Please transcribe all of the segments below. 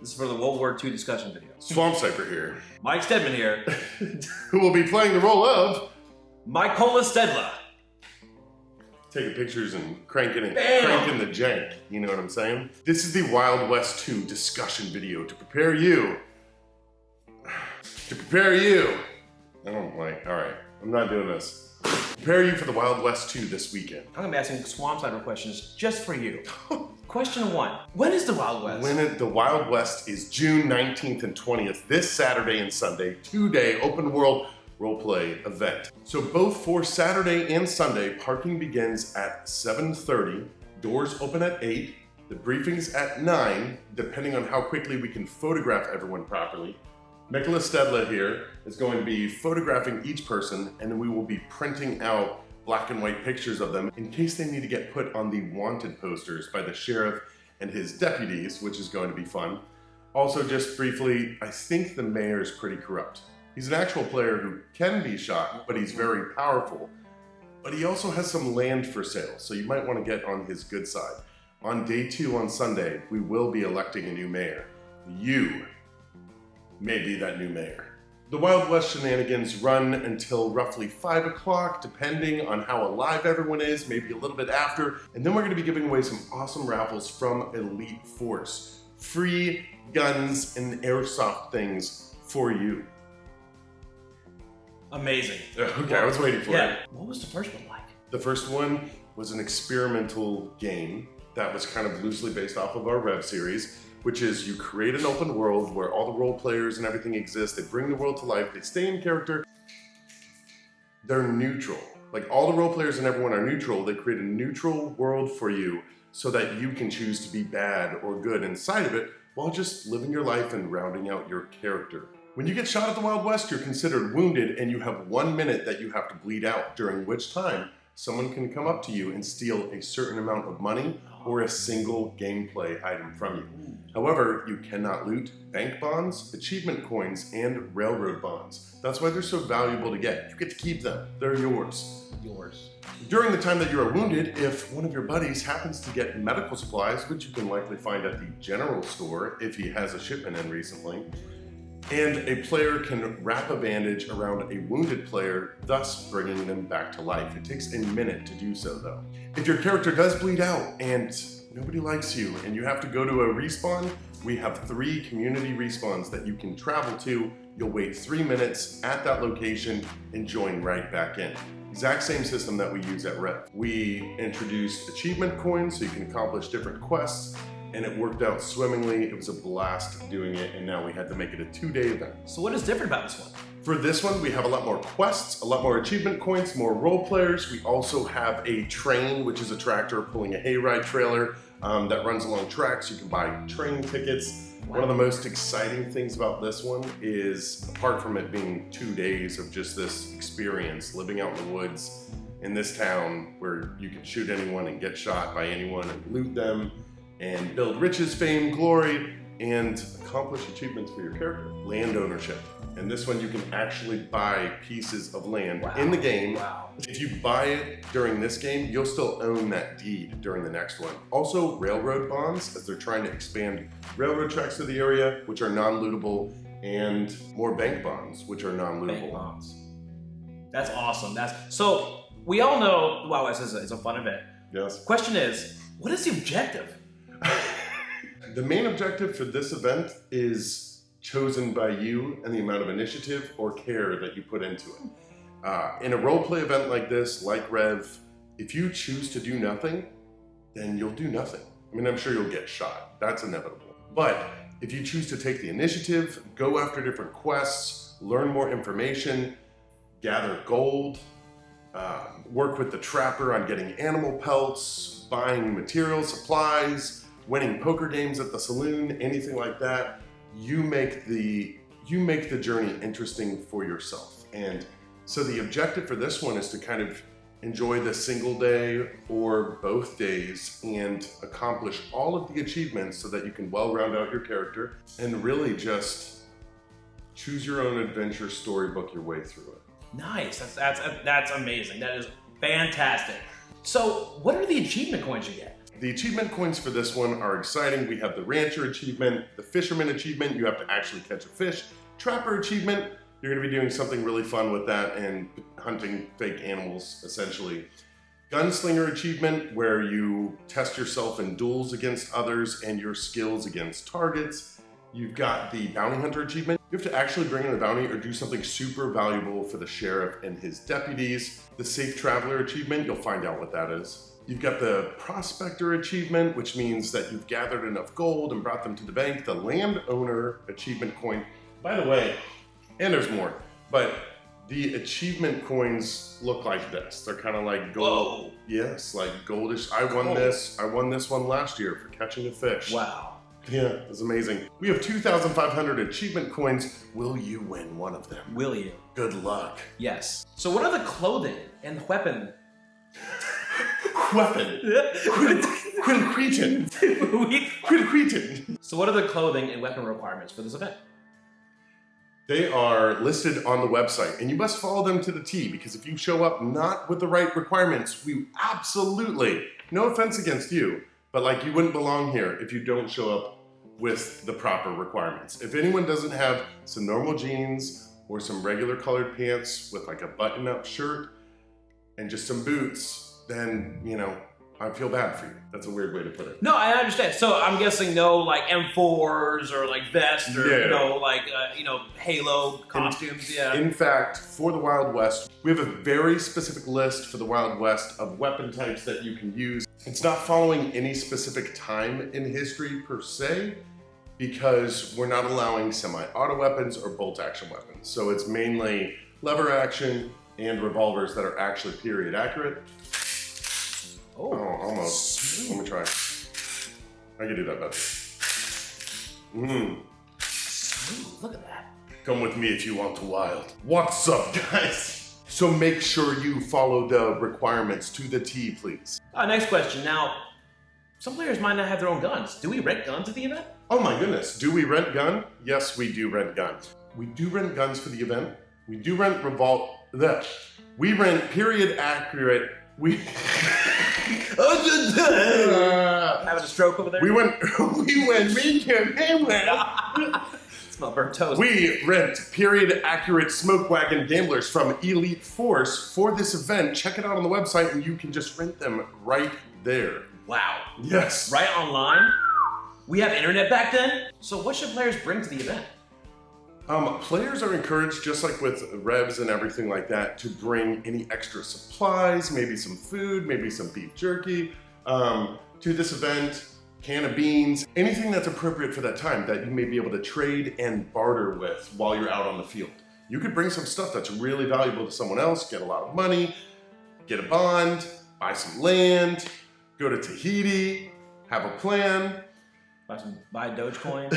This is for the World War II discussion video. Swampsniper here. Mike Stedman here. Who will be playing the role of Mykola Stedla. taking pictures and cranking the jank. You know what I'm saying? This is the Wild West 2 discussion video to prepare you. I don't like, all right, I'm not doing this. Prepare you for the Wild West 2 this weekend. I'm gonna be asking Swampsniper questions just for you. Question 1, when is the Wild West? The Wild West is June 19th and 20th, this Saturday and Sunday, 2-day open world roleplay event. So both for Saturday and Sunday, parking begins at 7:30, doors open at 8, the briefing's at 9, depending on how quickly we can photograph everyone properly. Mykola Stedla here is going to be photographing each person, and then we will be printing out black and white pictures of them in case they need to get put on the wanted posters by the sheriff and his deputies, which is going to be fun. Also, just briefly, I think the mayor is pretty corrupt. He's an actual player who can be shot, but he's very powerful. But he also has some land for sale, so you might want to get on his good side. On day 2 on Sunday, we will be electing a new mayor. You may be that new mayor. The Wild West shenanigans run until roughly 5 o'clock, depending on how alive everyone is, maybe a little bit after. And then we're gonna be giving away some awesome raffles from Elite Force. Free guns and airsoft things for you. Amazing. Okay, I was waiting for it. What was the first one like? The first one was an experimental game that was kind of loosely based off of our Rev series, which is you create an open world where all the role players and everything exist. They bring the world to life. They stay in character. They're neutral. Like all the role players and everyone are neutral. They create a neutral world for you so that you can choose to be bad or good inside of it while just living your life and rounding out your character. When you get shot at the Wild West, you're considered wounded and you have 1 minute that you have to bleed out, during which time someone can come up to you and steal a certain amount of money or a single gameplay item from you. However, you cannot loot bank bonds, achievement coins, and railroad bonds. That's why they're so valuable to get. You get to keep them. They're yours. During the time that you are wounded, if one of your buddies happens to get medical supplies, which you can likely find at the general store if he has a shipment in recently, and a player can wrap a bandage around a wounded player, thus bringing them back to life. It takes a minute to do so though. If your character does bleed out and nobody likes you and you have to go to a respawn, we have 3 community respawns that you can travel to. You'll wait 3 minutes at that location and join right back in. Exact same system that we use at Rev. We introduced achievement coins so you can accomplish different quests, and it worked out swimmingly. It was a blast doing it, and now we had to make it a 2-day event. So what is different about this one? For this one, we have a lot more quests, a lot more achievement coins, more role players. We also have a train, which is a tractor pulling a hayride trailer that runs along tracks. You can buy train tickets. One of the most exciting things about this one is, apart from it being 2 days of just this experience, living out in the woods in this town where you can shoot anyone and get shot by anyone and loot them, and build riches, fame, glory, and accomplish achievements for your character. Land ownership. And this one you can actually buy pieces of land in the game. If you buy it during this game, you'll still own that deed during the next one. Also, railroad bonds, as they're trying to expand railroad tracks to the area, which are non-lootable, and more bank bonds, which are non-lootable. Bank bonds. That's awesome. So we all know the Wild West is a fun event. Yes. Question is, what is the objective? The main objective for this event is chosen by you and the amount of initiative or care that you put into it. In a roleplay event like this, like Rev, if you choose to do nothing, then you'll do nothing. I mean, I'm sure you'll get shot. That's inevitable. But if you choose to take the initiative, go after different quests, learn more information, gather gold, work with the trapper on getting animal pelts, buying materials, supplies, winning poker games at the saloon, anything like that, you make the journey interesting for yourself. And so the objective for this one is to kind of enjoy the single day or both days and accomplish all of the achievements so that you can well round out your character and really just choose your own adventure, storybook your way through it. Nice, that's amazing. That is fantastic. So what are the achievement coins you get? The achievement coins for this one are exciting. We have the Rancher achievement, the Fisherman achievement, you have to actually catch a fish. Trapper achievement, you're gonna be doing something really fun with that and hunting fake animals, essentially. Gunslinger achievement, where you test yourself in duels against others and your skills against targets. You've got the Bounty Hunter achievement. You have to actually bring in a bounty or do something super valuable for the sheriff and his deputies. The Safe Traveler achievement, you'll find out what that is. You've got the Prospector achievement, which means that you've gathered enough gold and brought them to the bank. The Landowner achievement coin, by the way, and there's more, but the achievement coins look like this. They're kind of like gold. Whoa. Yes, like goldish. I won this one last year for catching a fish. Wow. Yeah, it's amazing. We have 2,500 achievement coins. Will you win one of them? Will you? Good luck. Yes. So what are the clothing and weapon? Weapon. Quilcretin. Quilcretin. So what are the clothing and weapon requirements for this event? They are listed on the website, and you must follow them to the T, because if you show up not with the right requirements, we absolutely, no offense against you, but like you wouldn't belong here if you don't show up with the proper requirements. If anyone doesn't have some normal jeans or some regular colored pants with like a button-up shirt and just some boots, then, you know, I feel bad for you. That's a weird way to put it. No, I understand. So I'm guessing no like M4s or like vests or, Yeah. you know, like, Halo costumes, yeah. In fact, for the Wild West, we have a very specific list for the Wild West of weapon types that you can use. It's not following any specific time in history per se, because we're not allowing semi-auto weapons or bolt-action weapons. So it's mainly lever action and revolvers that are actually period accurate. Oh, almost. Smooth. Let me try. I can do that better. Smooth. Look at that. Come with me if you want to wild. What's up, guys? So make sure you follow the requirements to the T, please. Next question. Now, some players might not have their own guns. Do we rent guns at the event? Oh my goodness. Do we rent gun? Yes, we do rent guns. We do rent guns for the event. We do rent We rent period accurate. Having a stroke over there? Smell burnt toast. We rent period accurate smoke wagon gamblers from Elite Force for this event. Check it out on the website and you can just rent them right there. Wow. Yes. Right online? We have internet back then? So what should players bring to the event? Players are encouraged, just like with revs and everything like that, to bring any extra supplies, maybe some food, maybe some beef jerky, to this event, can of beans, anything that's appropriate for that time that you may be able to trade and barter with while you're out on the field. You could bring some stuff that's really valuable to someone else, get a lot of money, get a bond, buy some land, go to Tahiti, have a plan. Buy Dogecoin.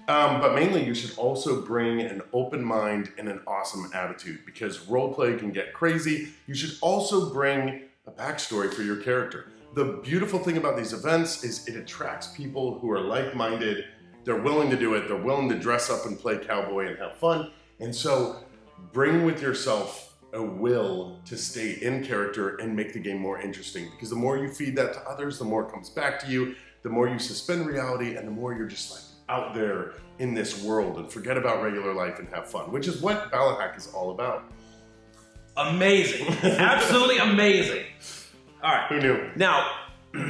But mainly you should also bring an open mind and an awesome attitude, because roleplay can get crazy. You should also bring a backstory for your character. The beautiful thing about these events is it attracts people who are like-minded. They're willing to do it. They're willing to dress up and play cowboy and have fun. And so bring with yourself a will to stay in character and make the game more interesting, because the more you feed that to others, the more it comes back to you, the more you suspend reality, and the more you're just like out there in this world and forget about regular life and have fun, which is what Ballahack is all about. Amazing. Absolutely amazing. All right. Who knew? Now,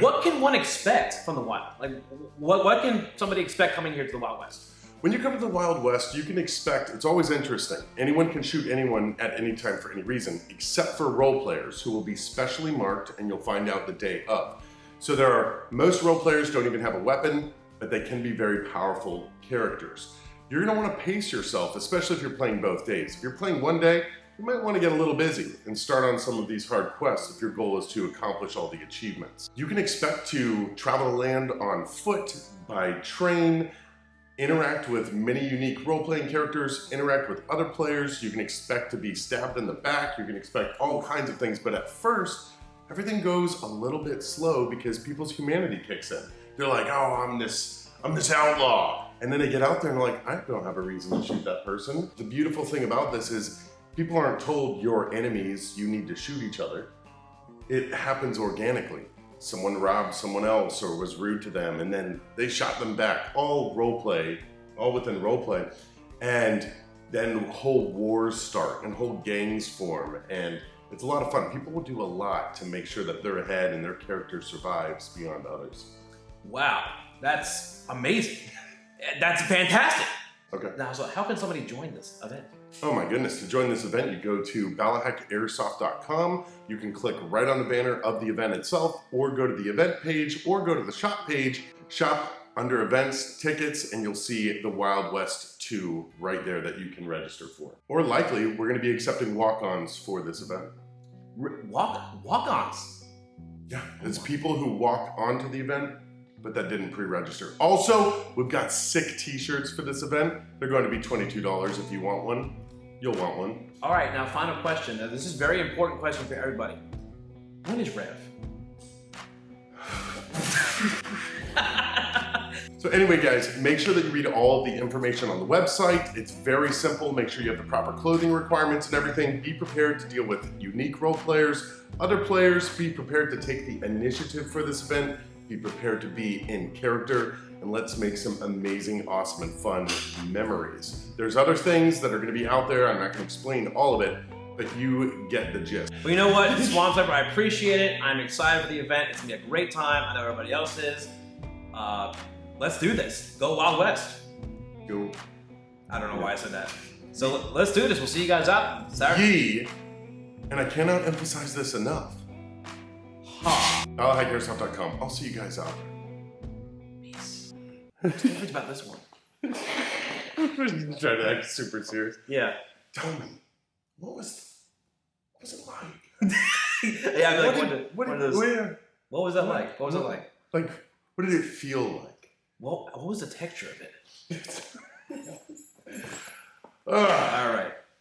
what can one expect from the Wild? Like, what can somebody expect coming here to the Wild West? When you come to the Wild West, you can expect, it's always interesting. Anyone can shoot anyone at any time for any reason, except for role players who will be specially marked, and you'll find out the day of. So most role players don't even have a weapon, but they can be very powerful characters. You're gonna wanna pace yourself, especially if you're playing both days. If you're playing one day, you might wanna get a little busy and start on some of these hard quests if your goal is to accomplish all the achievements. You can expect to travel the land on foot, by train, interact with many unique role-playing characters, interact with other players. You can expect to be stabbed in the back. You can expect all kinds of things, but at first, everything goes a little bit slow because people's humanity kicks in. They're like, oh, I'm this outlaw. And then they get out there and they're like, I don't have a reason to shoot that person. The beautiful thing about this is people aren't told you're enemies, you need to shoot each other. It happens organically. someone robbed someone else or was rude to them, and then they shot them back. All roleplay, all within roleplay. And then whole wars start and whole gangs form, and it's a lot of fun. People will do a lot to make sure that they're ahead and their character survives beyond others. Wow, that's amazing. That's fantastic. Okay. Now, so how can somebody join this event? Oh my goodness, to join this event, you go to BallahackAirsoft.com. You can click right on the banner of the event itself, or go to the event page, or go to the shop page, shop under events, tickets, and you'll see the Wild West 2 right there that you can register for. Or likely, we're gonna be accepting walk-ons for this event. Walk-ons? Yeah, it's people who walk onto the event, but that didn't pre-register. Also, we've got sick t-shirts for this event. They're going to be $22 if you want one. You'll want one. All right, now final question. Now, this is a very important question for everybody. When is Rev? So anyway, guys, make sure that you read all of the information on the website. It's very simple. Make sure you have the proper clothing requirements and everything. Be prepared to deal with unique role players, other players. Be prepared to take the initiative for this event. Be prepared to be in character, and let's make some amazing, awesome, and fun memories. There's other things that are going to be out there. I'm not going to explain all of it, but you get the gist. Well, you know what, Swampsniper, I appreciate it. I'm excited for the event. It's gonna be a great time. I know everybody else is. Let's do this. Go Wild West. Go. I don't know why I said that. So let's do this. We'll see you guys out Saturday. Ye, and I cannot emphasize this enough. BallahackAirsoft.com. I'll see you guys out there. Peace. Think about this one. Trying to act super serious. Yeah. Tell me, what was it like? Yeah, I'd be like, what was that like? What was it like? Like, what did it feel like? What was the texture of it? Ugh. All right.